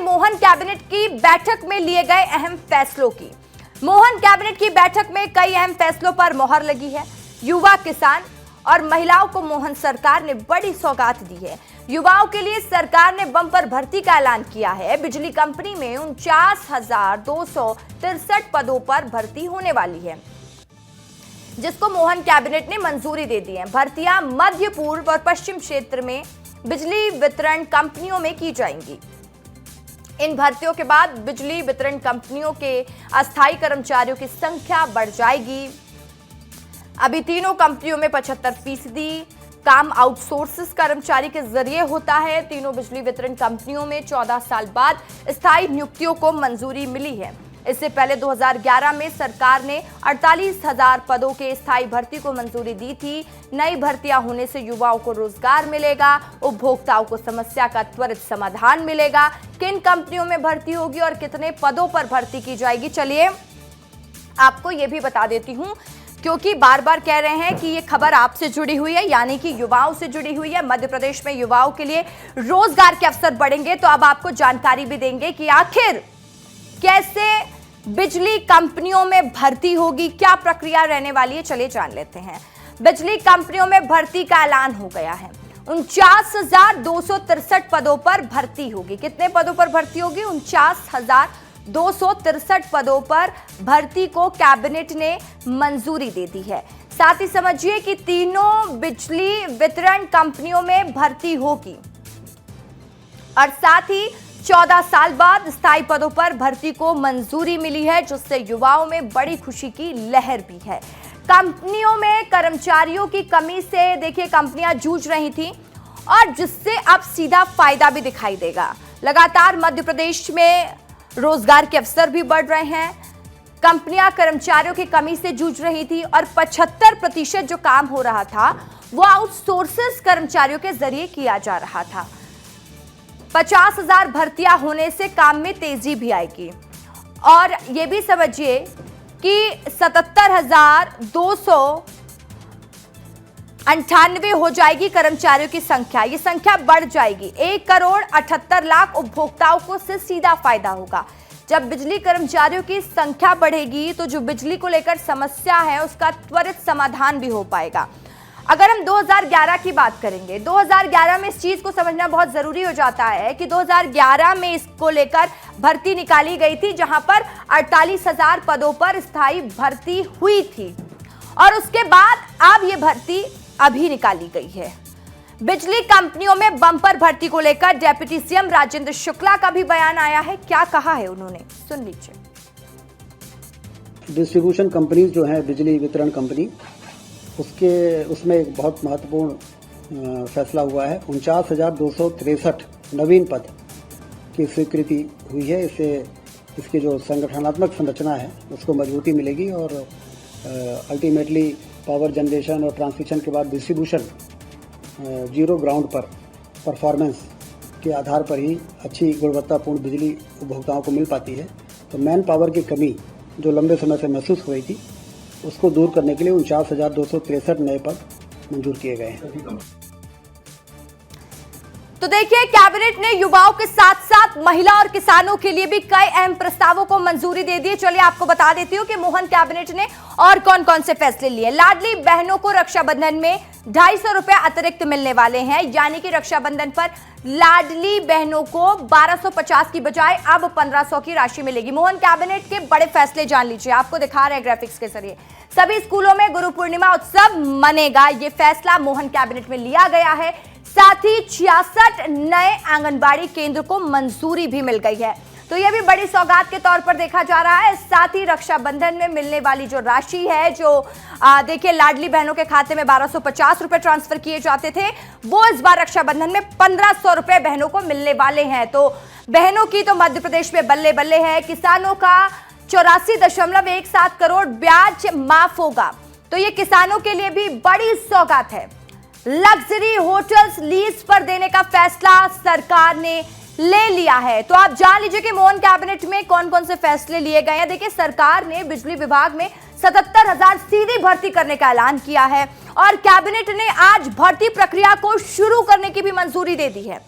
Mohan cabinet की बैठक में लिए गए अहम फैसलों की। मोहन कैबिनेट की बैठक में कई अहम फैसलों पर मोहर लगी है। युवा, किसान और महिलाओं को मोहन सरकार ने बड़ी सौगात दी है। युवाओं के लिए सरकार ने बम्पर भर्ती का ऐलान किया है। बिजली कंपनी में 49,263 पदों पर भर्ती होने वाली है, जिसको मोहन कैबिनेट ने मंजूरी दे दी है। भर्तियां मध्य, पूर्व और पश्चिम क्षेत्र में बिजली वितरण कंपनियों में की जाएंगी। इन भर्तियों के बाद बिजली वितरण कंपनियों के अस्थायी कर्मचारियों की संख्या बढ़ जाएगी। अभी तीनों कंपनियों में 75% काम आउटसोर्स कर्मचारी के जरिए होता है। तीनों बिजली वितरण कंपनियों में 14 साल बाद स्थायी नियुक्तियों को मंजूरी मिली है। इससे पहले 2011 में सरकार ने 48,000 पदों के स्थायी भर्ती को मंजूरी दी थी। नई भर्तियां होने से युवाओं को रोजगार मिलेगा, उपभोक्ताओं को समस्या का त्वरित समाधान मिलेगा। किन कंपनियों में भर्ती होगी और कितने पदों पर भर्ती की जाएगी, चलिए आपको यह भी बता देती हूं, क्योंकि बार बार कह रहे हैं कि ये खबर आपसे जुड़ी हुई है, यानी कि युवाओं से जुड़ी हुई है। मध्य प्रदेश में युवाओं के लिए रोजगार के अवसर बढ़ेंगे, तो अब आपको जानकारी भी देंगे कि आखिर कैसे बिजली कंपनियों में भर्ती होगी, क्या प्रक्रिया रहने वाली है, चलिए जान लेते हैं। बिजली कंपनियों में भर्ती का ऐलान हो गया है। 49,263 पदों पर भर्ती होगी। कितने पदों पर भर्ती होगी? 49,263 पदों पर भर्ती को कैबिनेट ने मंजूरी दे दी है। साथ ही समझिए कि तीनों बिजली वितरण कंपनियों में भर्ती होगी और साथ ही 14 साल बाद स्थायी पदों पर भर्ती को मंजूरी मिली है, जिससे युवाओं में बड़ी खुशी की लहर भी है। कंपनियों में कर्मचारियों की कमी से देखिए कंपनियां जूझ रही थी और जिससे अब सीधा फायदा भी दिखाई देगा। लगातार मध्य प्रदेश में रोजगार के अवसर भी बढ़ रहे हैं। कंपनियां कर्मचारियों की कमी से जूझ रही थी और 75% जो काम हो रहा था वो आउटसोर्सेस कर्मचारियों के जरिए किया जा रहा था। 50,000 भर्तियां होने से काम में तेजी भी आएगी और ये भी समझिए कि 77,298 हो जाएगी कर्मचारियों की संख्या। ये संख्या बढ़ जाएगी। 1,78,00,000 उपभोक्ताओं को से सीधा फायदा होगा। जब बिजली कर्मचारियों की संख्या बढ़ेगी तो जो बिजली को लेकर समस्या है उसका त्वरित समाधान भी हो पाएगा। अगर हम 2011 की बात करेंगे, 2011 में इस चीज को समझना बहुत जरूरी हो जाता है कि 2011 में इसको लेकर भर्ती निकाली गई थी, जहां पर 48,000 पदों पर स्थायी भर्ती हुई थी और उसके बाद अब ये भर्ती अभी निकाली गई है। बिजली कंपनियों में बम्पर भर्ती को लेकर डेप्यूटी सीएम राजेंद्र शुक्ला का भी बयान आया है। क्या कहा है उन्होंने, सुन लीजिए। डिस्ट्रीब्यूशन कंपनी जो है, बिजली वितरण कंपनी, उसमें एक बहुत महत्वपूर्ण फैसला हुआ है। 49,263 नवीन पद की स्वीकृति हुई है। इससे इसकी जो संगठनात्मक संरचना है उसको मजबूती मिलेगी और अल्टीमेटली पावर जनरेशन और ट्रांसमिशन के बाद डिस्ट्रीब्यूशन जीरो ग्राउंड पर परफॉर्मेंस के आधार पर ही अच्छी गुणवत्तापूर्ण बिजली उपभोक्ताओं को मिल पाती है। तो मैन पावर की कमी जो लंबे समय से महसूस हो रही थी उसको दूर करने के लिए 49,263 नए पद मंजूर किए गए हैं। तो देखिए, कैबिनेट ने युवाओं के साथ साथ महिला और किसानों के लिए भी कई अहम प्रस्तावों को मंजूरी दे दी। चलिए आपको बता देती हूं कि मोहन कैबिनेट ने और कौन कौन से फैसले लिए। लाडली बहनों को रक्षाबंधन में 250 रुपए अतिरिक्त मिलने वाले हैं, यानी कि रक्षाबंधन पर लाडली बहनों को 1250 की बजाय अब 1500 की राशि मिलेगी। मोहन कैबिनेट के बड़े फैसले जान लीजिए, आपको दिखा रहे हैं ग्राफिक्स के जरिए। सभी स्कूलों में गुरु पूर्णिमा उत्सव मनेगा, ये फैसला मोहन कैबिनेट में लिया गया है। साथ ही 66 नए आंगनबाड़ी केंद्र को मंजूरी भी मिल गई है, तो यह भी बड़ी सौगात के तौर पर देखा जा रहा है। साथ ही रक्षाबंधन में मिलने वाली जो राशि है, जो देखिए लाडली बहनों के खाते में 1250 रुपए ट्रांसफर किए जाते थे, वो इस बार रक्षाबंधन में 1500 रुपए बहनों को मिलने वाले हैं। तो बहनों की तो मध्य प्रदेश में बल्ले बल्ले है। किसानों का 84.17 करोड़ ब्याज माफ होगा, तो ये किसानों के लिए भी बड़ी सौगात है। लग्जरी होटल्स लीज पर देने का फैसला सरकार ने ले लिया है। तो आप जान लीजिए कि मोहन कैबिनेट में कौन कौन से फैसले लिए गए हैं। देखिए, सरकार ने बिजली विभाग में 77,000 सीधी भर्ती करने का ऐलान किया है और कैबिनेट ने आज भर्ती प्रक्रिया को शुरू करने की भी मंजूरी दे दी है।